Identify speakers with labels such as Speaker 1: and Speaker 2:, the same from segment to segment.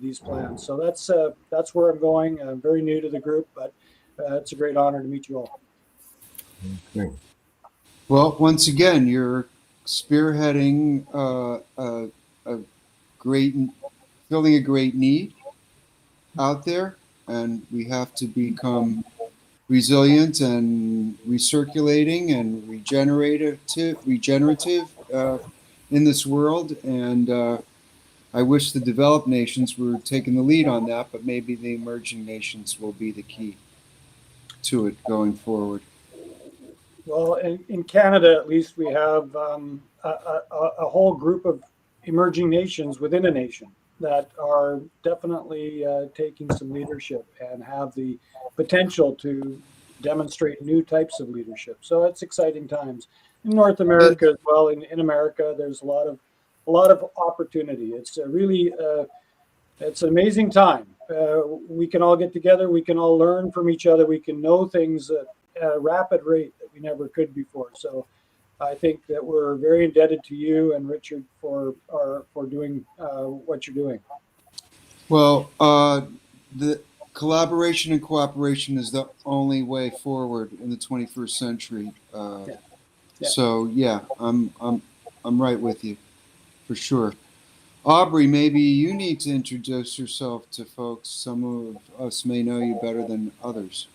Speaker 1: these plans. So that's where I'm going. I'm very new to the group, but it's a great honor to meet you all.
Speaker 2: Okay. Well, once again, you're spearheading a great, filling a great need out there, and we have to become resilient and recirculating and regenerative in this world. And I wish the developed nations were taking the lead on that, but maybe the emerging nations will be the key to it going forward.
Speaker 1: Well, in Canada, at least, we have a whole group of emerging nations within a nation that are definitely taking some leadership and have the potential to demonstrate new types of leadership. So it's exciting times in North
Speaker 2: And
Speaker 1: America as well. In America, there's a lot of opportunity. It's an amazing time. We can all get together. We can all learn from each other. We can know things at a rapid rate that we never could before. So I think that we're very indebted to you and Richard for doing what you're doing.
Speaker 2: well, the collaboration and cooperation is the only way forward in the 21st century.
Speaker 1: Yeah, yeah.
Speaker 2: So yeah, I'm right with you for sure. Aubrey, maybe you need to introduce yourself to folks. Some of us may know you better than others.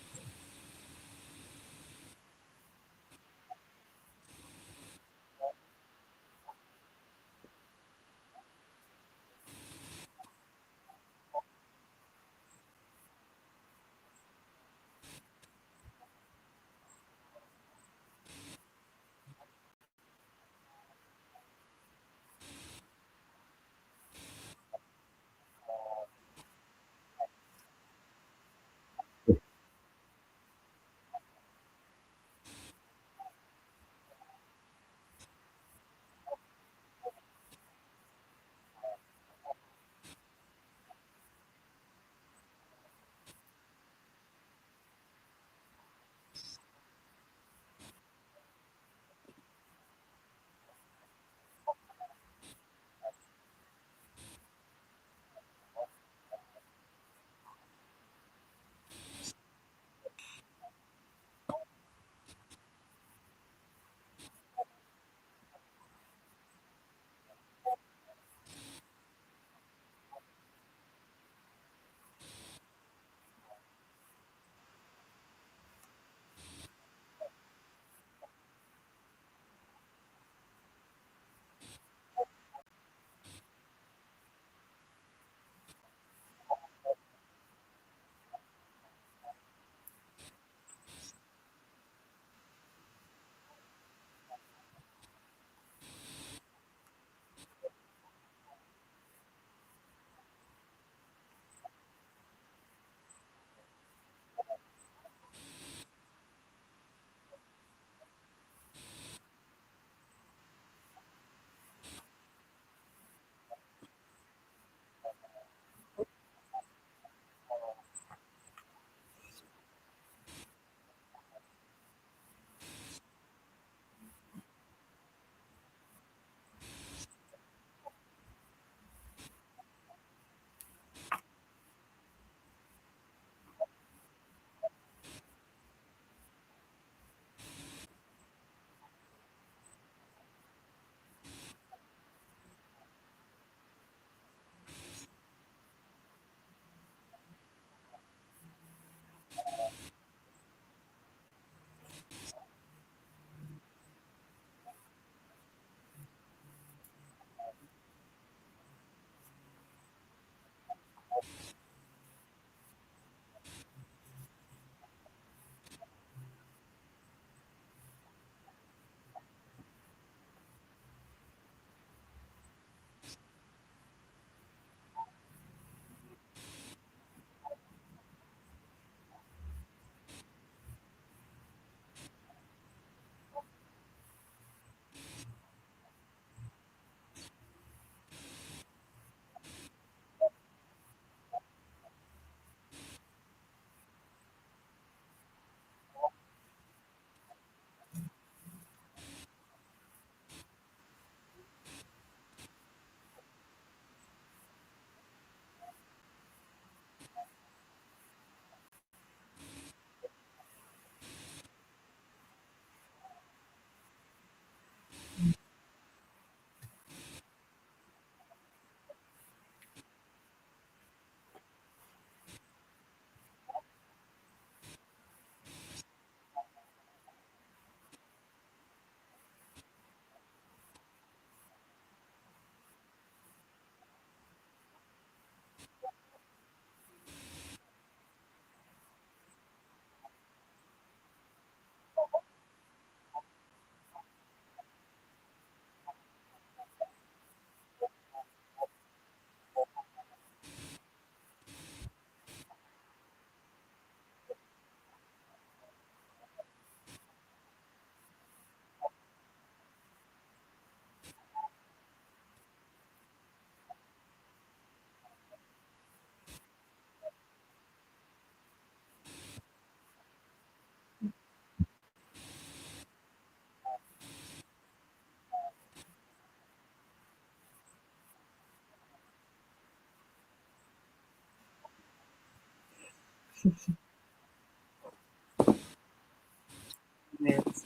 Speaker 3: Yes.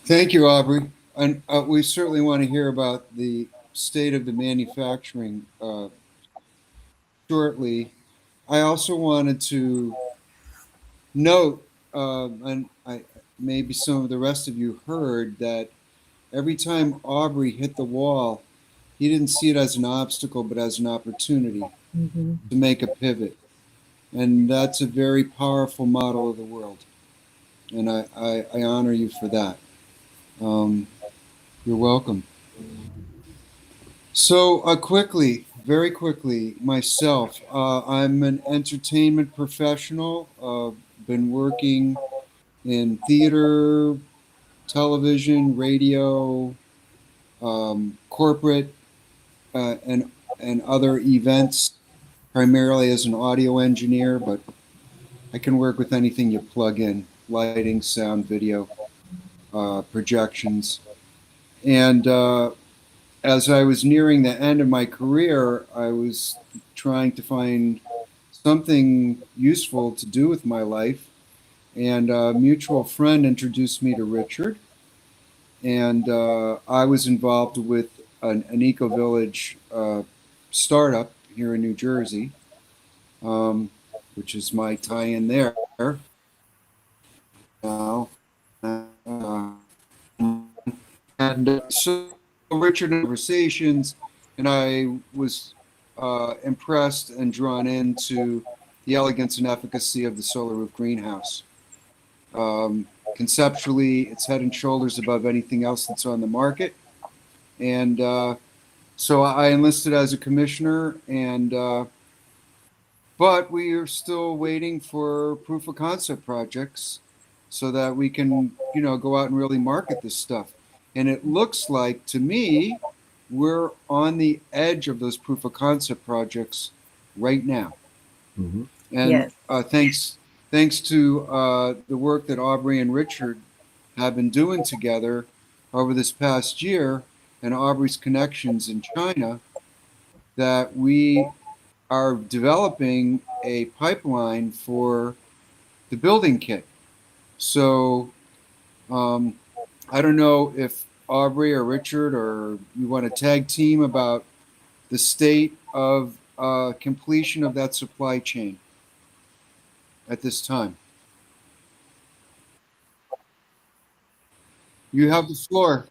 Speaker 2: Thank you, Aubrey. And we certainly want to hear about the state of the manufacturing shortly. I also wanted to note, and maybe some of the rest of you heard that every time Aubrey hit the wall, he didn't see it as an obstacle, but as an opportunity
Speaker 3: Mm-hmm.
Speaker 2: to make a pivot. And that's a very powerful model of the world. And I honor you for that. Um, you're welcome. So, quickly, very quickly, myself, I'm an entertainment professional. Been working in theater, television, radio, corporate, and other events, primarily as an audio engineer, but I can work with anything you plug in: lighting, sound, video, projections. And as I was nearing the end of my career, I was trying to find something useful to do with my life. And a mutual friend introduced me to Richard. And I was involved with an eco village startup here in New Jersey, um, which is my tie in there now. And so Richard conversations, and I was impressed and drawn into the elegance and efficacy of the SolaRoof greenhouse. Conceptually, it's head and shoulders above anything else that's on the market. And so I enlisted as a commissioner, and but we are still waiting for proof of concept projects so that we can, go out and really market this stuff. And it looks like to me we're on the edge of those proof of concept projects right now.
Speaker 4: Mm-hmm.
Speaker 2: And
Speaker 3: Yes.
Speaker 2: thanks to the work that Aubrey and Richard have been doing together over this past year, and Aubrey's connections in China, that we are developing a pipeline for the building kit. So I don't know if Aubrey or Richard or you want to tag team about the state of completion of that supply chain at this time. You have the floor.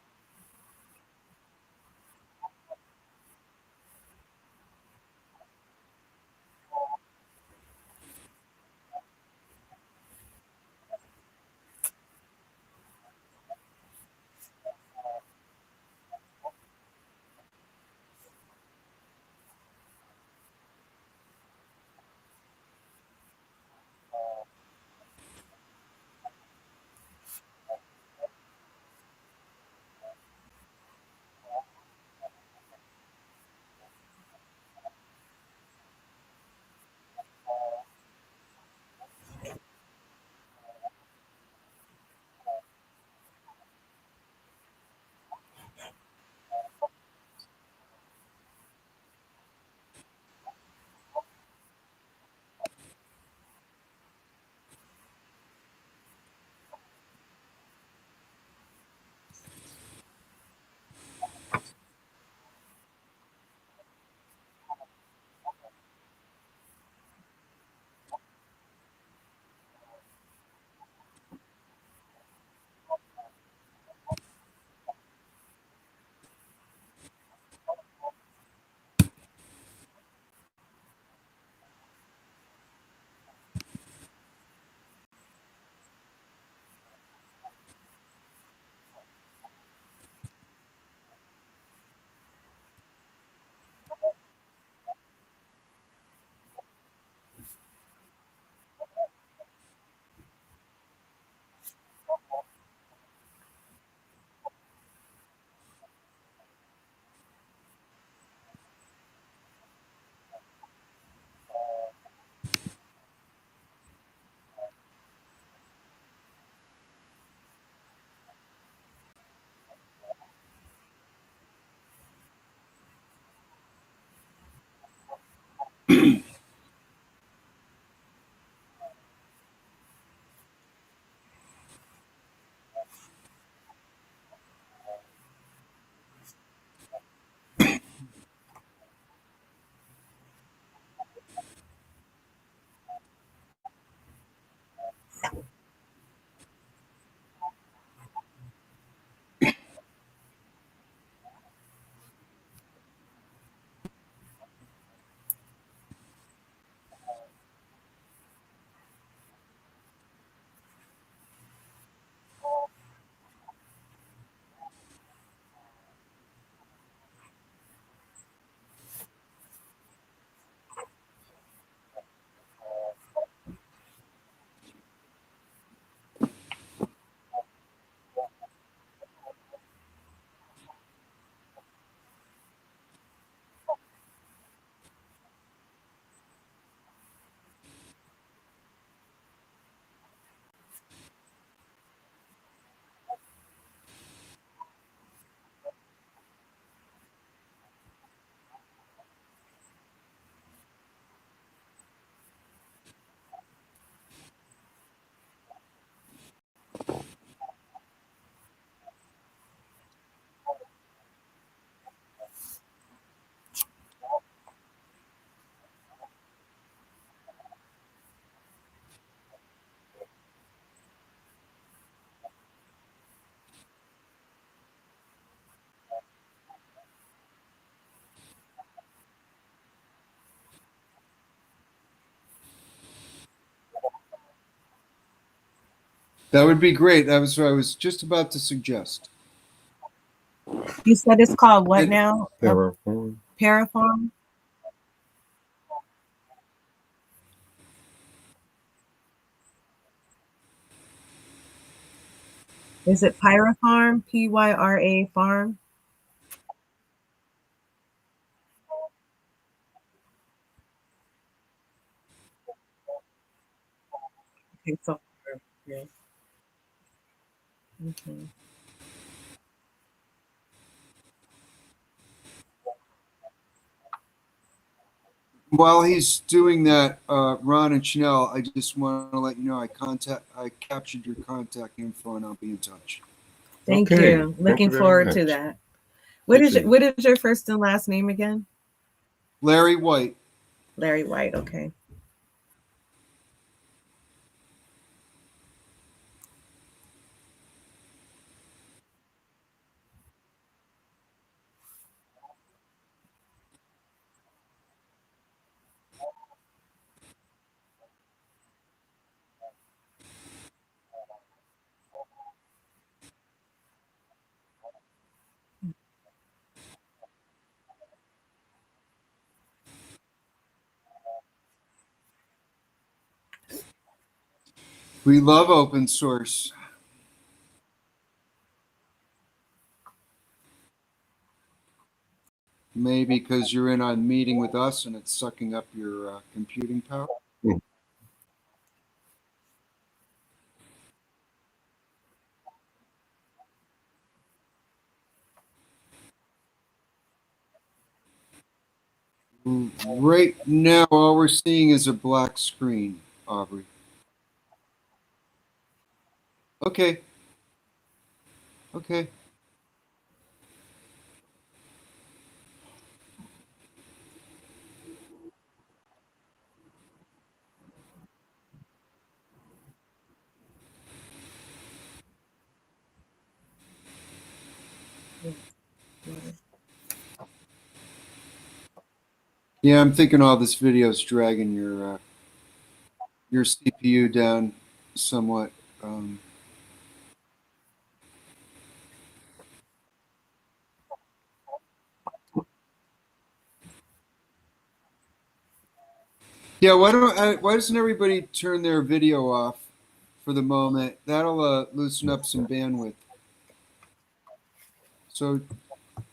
Speaker 2: That would be great. That was what I was just about to suggest.
Speaker 3: You said it's called what
Speaker 2: And-
Speaker 3: now?
Speaker 4: PyraPOD.
Speaker 3: PyraFarm? Is it PyraFarm? Pyra farm? Okay, so yeah. Okay.
Speaker 2: While he's doing that, Ron and Chanel, I just want to let you know I captured your contact info and I'll be in touch.
Speaker 3: Thank
Speaker 4: Okay,
Speaker 3: you.
Speaker 4: thank
Speaker 3: Looking
Speaker 4: you very
Speaker 3: forward to
Speaker 4: much.
Speaker 3: that. What is
Speaker 4: Okay.
Speaker 3: what is your first and last name again?
Speaker 2: Larry White.
Speaker 3: Larry White. Okay.
Speaker 2: We love open source. Maybe because you're in on meeting with us and it's sucking up your computing power. Right now, all we're seeing is a black screen, Aubrey. Okay. Okay. Yeah, I'm thinking all this video is dragging your CPU down somewhat. Yeah, why doesn't everybody turn their video off for the moment? That'll loosen up some bandwidth. So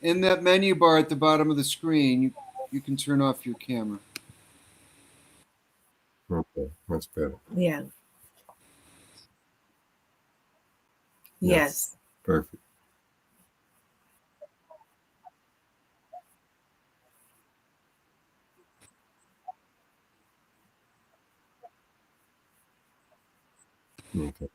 Speaker 2: in that menu bar at the bottom of the screen, you can turn off your camera.
Speaker 4: Okay, that's better.
Speaker 3: Yeah. Yes.
Speaker 4: Perfect. Okay.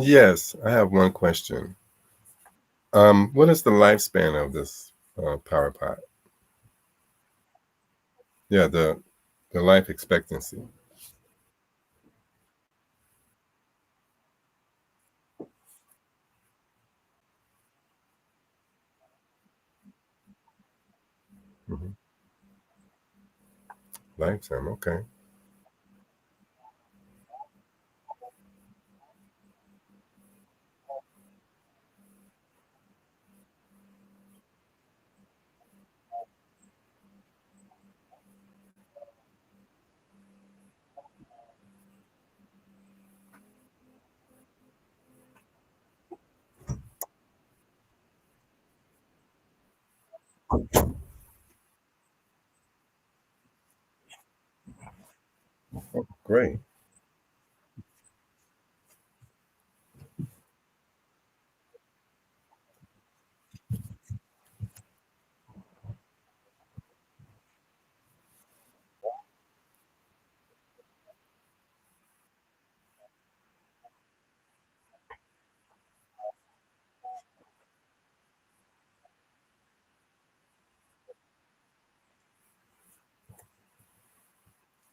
Speaker 4: Yes, I have one question. What is the lifespan of this PowerPod? Yeah, the life expectancy. Hmm. Lifetime. Okay. Great.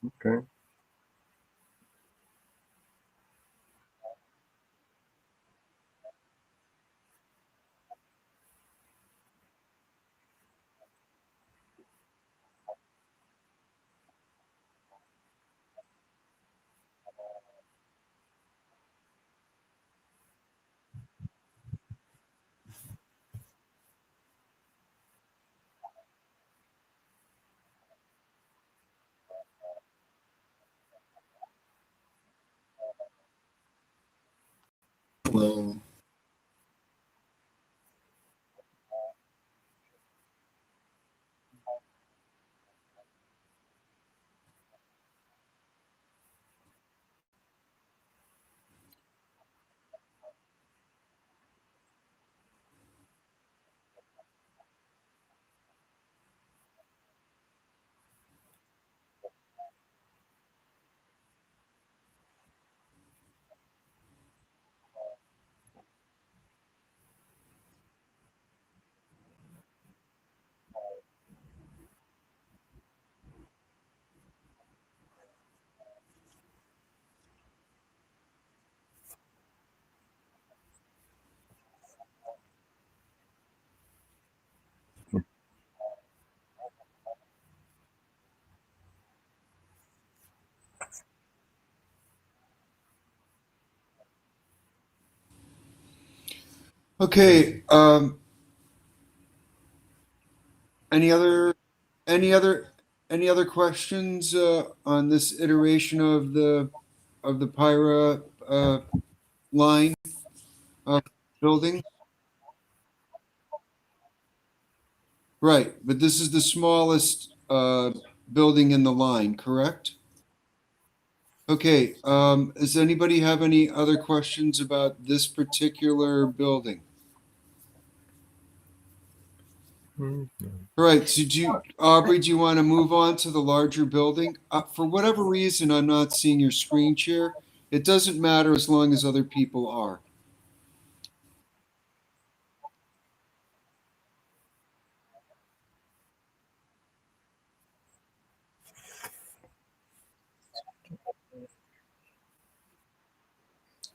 Speaker 4: Okay.
Speaker 2: Hello. Okay. Any other any other any other questions on this iteration of the Pyra line of building? Right, but this is the smallest building in the line, correct? Okay. Does anybody have any other questions about this particular building?
Speaker 4: Mm,
Speaker 2: All right. So, Aubrey, do you want to move on to the larger building? For whatever reason, I'm not seeing your screen share. It doesn't matter as long as other people are.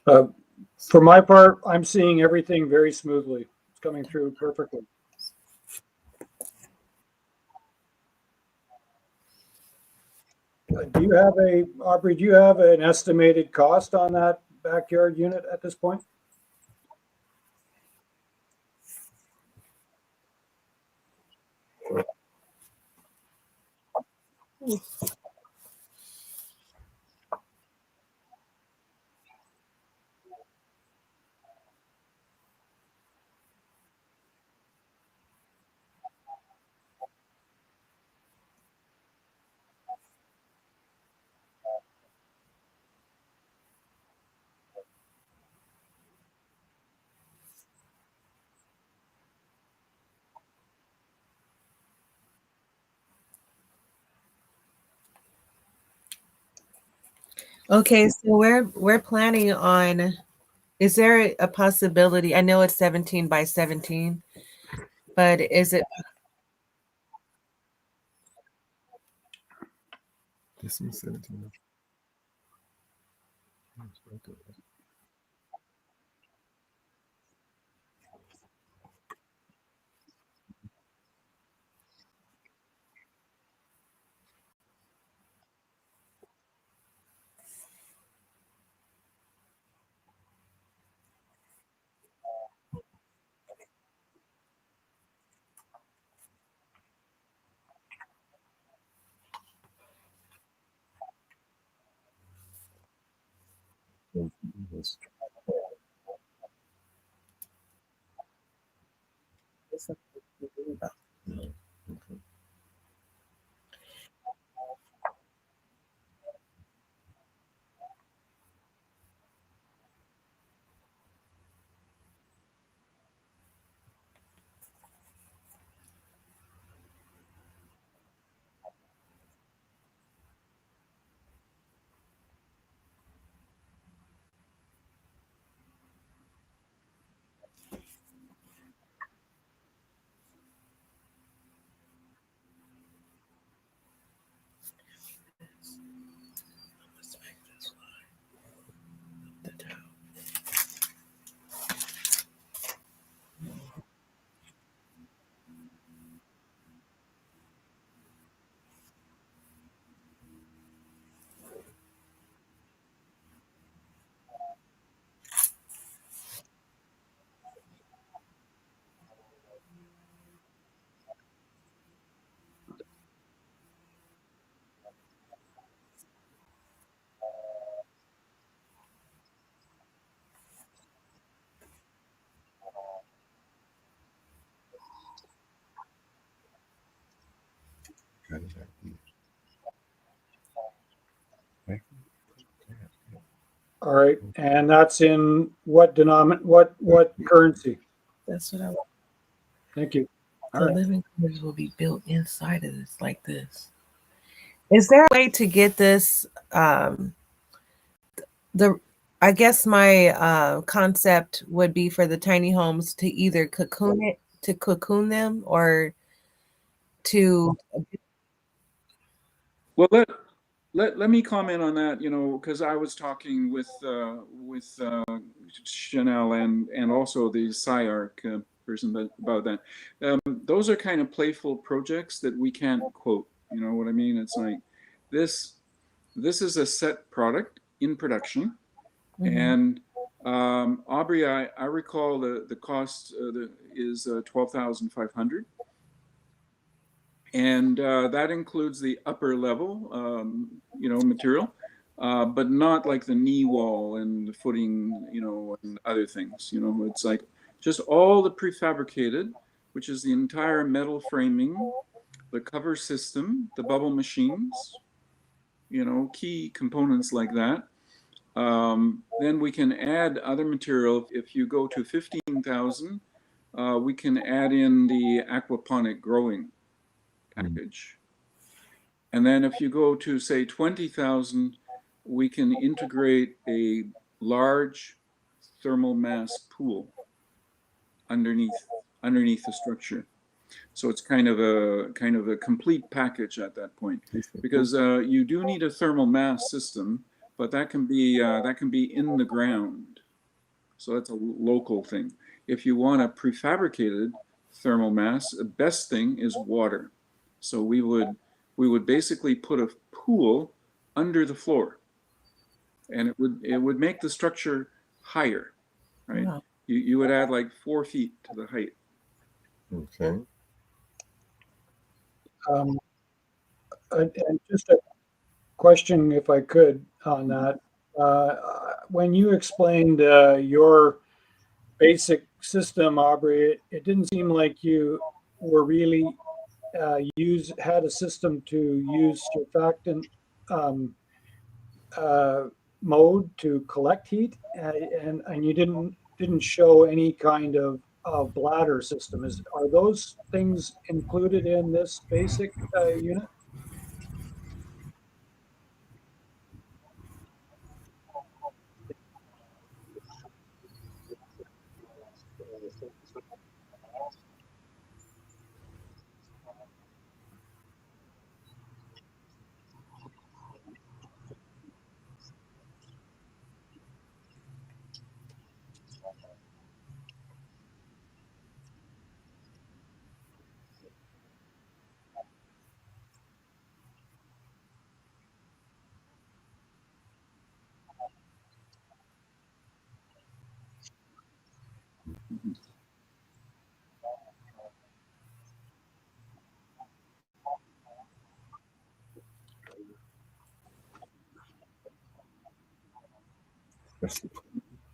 Speaker 1: Uh, for my part, I'm seeing everything very smoothly. It's coming through perfectly. Aubrey, do you have an estimated cost on that backyard unit at this point?
Speaker 3: Okay, so we're planning on, is there a possibility? I know it's 17 by 17, but is it
Speaker 4: this is 17. Yes. Yeah. Okay.
Speaker 1: All right, and that's in what what currency?
Speaker 3: That's what I want.
Speaker 1: Thank you. All
Speaker 3: The
Speaker 1: right.
Speaker 3: living quarters will be built inside of this, like this. Is there a way to get this? The I guess my concept would be for the tiny homes to either cocoon them, or to.
Speaker 5: Well, let me comment on that, you know, because I was talking with Chanel and also the SciArc person about that. Those are kind of playful projects that we can't quote. You know what I mean? It's like this is a set product in production, and Aubrey, I recall the cost is 12,500. And that includes the upper level, you know, material, but not like the knee wall and the footing, you know, and other things. You know, it's like just all the prefabricated, which is the entire metal framing, the cover system, the bubble machines, you know, key components like that. Then we can add other material. If you go to 15,000, we can add in the aquaponic growing package. And then if you go to say 20,000, we can integrate a large thermal mass pool underneath the structure. So it's kind of a complete package at that point, because you do need a thermal mass system, but that can be in the ground. So that's a local thing. If you want a prefabricated thermal mass, the best thing is water. So we would basically put a pool under the floor, and it would make the structure higher, right?
Speaker 3: Wow.
Speaker 5: You would add like 4 feet to the height.
Speaker 4: Okay.
Speaker 1: And just a question, if I could, on that. When you explained your basic system, Aubrey, it didn't seem like you were really had a system to use surfactant mode to collect heat, and you didn't show any kind of bladder system. Are those things included in this basic unit?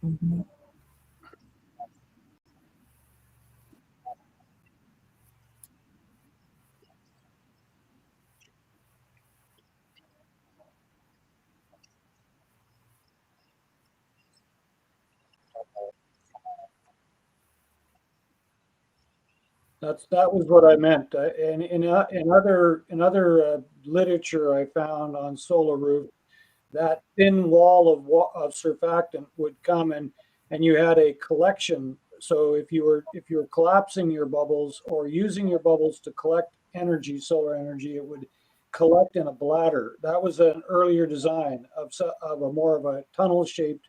Speaker 3: Mhm.
Speaker 1: That was what I meant. And in other literature I found on SolaRoof, that thin wall of surfactant would come and you had a collection. So if you were collapsing your bubbles or using your bubbles to collect energy, solar energy, it would collect in a bladder. That was an earlier design of a more of a tunnel shaped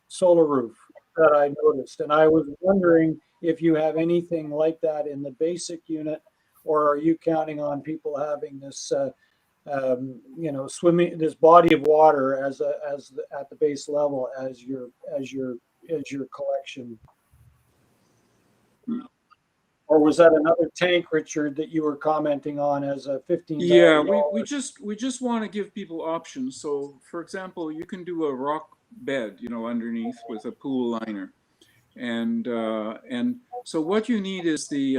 Speaker 1: solar roof that I noticed. And I was wondering if you have anything like that in the basic unit, or are you counting on people having this, swimming this body of water at the base level as your collection? Or was that another tank, Richard, that you were commenting on as a
Speaker 5: Yeah,
Speaker 1: $15,000?
Speaker 5: we just want to give people options. So, for example, you can do a rock bed, you know, underneath with a pool liner, and so what you need is the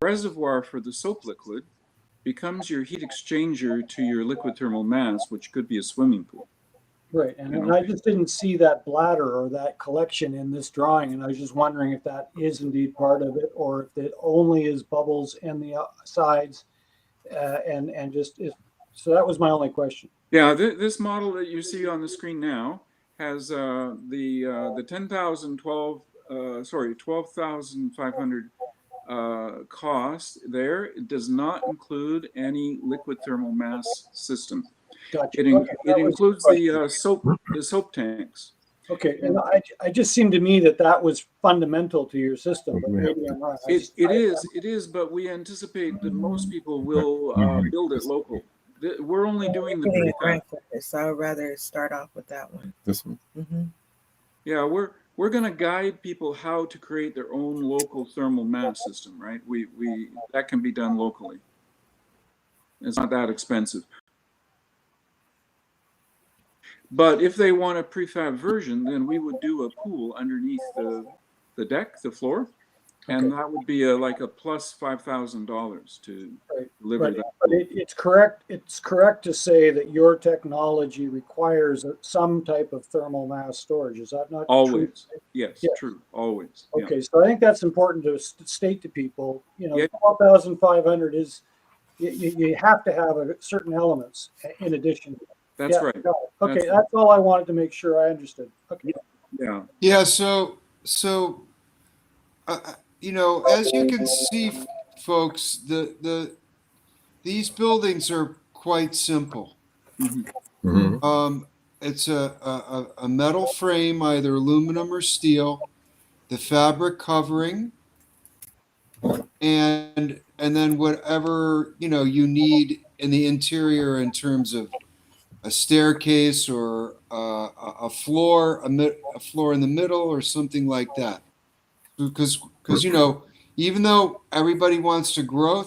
Speaker 5: reservoir for the soap liquid, becomes your heat exchanger to your liquid thermal mass, which could be a swimming pool.
Speaker 1: Right, and I just didn't see that bladder or that collection in this drawing, and I was just wondering if that is indeed part of it, or if it only is bubbles in the sides, and just if so. That was my only question.
Speaker 5: Yeah, this model that you see on the screen now has the 12,500 cost there. It does not include any liquid thermal mass system.
Speaker 1: Gotcha.
Speaker 5: It
Speaker 1: Okay, that was
Speaker 5: includes
Speaker 1: the
Speaker 5: the soap tanks.
Speaker 1: okay, and I just seemed to me that was fundamental to your system, but maybe I'm wrong.
Speaker 5: It is, but we anticipate that most people will build it local. We're only doing the
Speaker 3: Getting a
Speaker 5: prefab.
Speaker 3: grant for this, so I'd rather start off with that one.
Speaker 4: This one.
Speaker 3: Mm-hmm.
Speaker 5: Yeah, we're going to guide people how to create their own local thermal mass system, right? We that can be done locally. It's not that expensive. But if they want a prefab version, then we would do a pool underneath the deck, the floor, and that would be like a plus $5,000 to deliver that.
Speaker 1: But it's correct. It's correct to say that your technology requires some type of thermal mass storage. Is that not
Speaker 5: Always?
Speaker 1: true?
Speaker 5: Yes, true. Always.
Speaker 1: Okay,
Speaker 5: Yeah.
Speaker 1: so I think that's important to state to people. You know,
Speaker 5: Yeah.
Speaker 1: 12,500 is you have to have certain elements in addition.
Speaker 5: That's right.
Speaker 1: Got it. Okay,
Speaker 5: That's-
Speaker 1: that's all I wanted to make sure I understood. Okay.
Speaker 5: Yeah.
Speaker 2: Yeah, so you know, as you can see, folks, these buildings are quite simple.
Speaker 5: Mhm.
Speaker 2: It's a metal frame, either aluminum or steel, the fabric covering, and then whatever you need in the interior in terms of a staircase or a floor in the middle or something like that. Because even though everybody wants to grow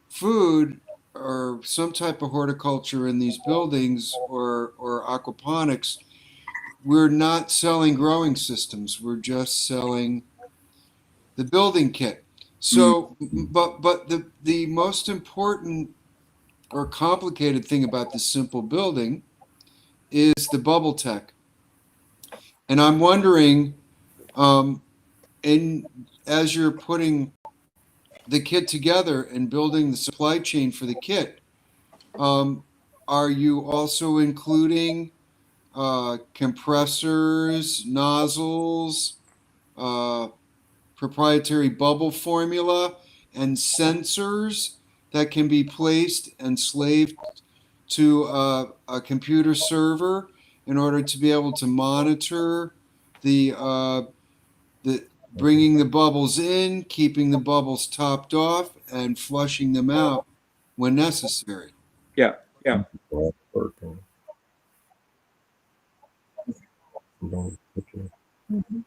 Speaker 2: food or some type of horticulture in these buildings or aquaponics, we're not selling growing systems. We're just selling the building kit. So, but the most important or complicated thing about this simple building is the bubble tech. And I'm wondering, as you're putting the kit together and building the supply chain for the kit, are you also including compressors, nozzles, proprietary bubble formula, and sensors that can be placed and slaved to a computer server in order to be able to monitor the bringing the bubbles in, keeping the bubbles topped off, and flushing them out when necessary?
Speaker 5: Yeah. Yeah.
Speaker 3: Mm-hmm.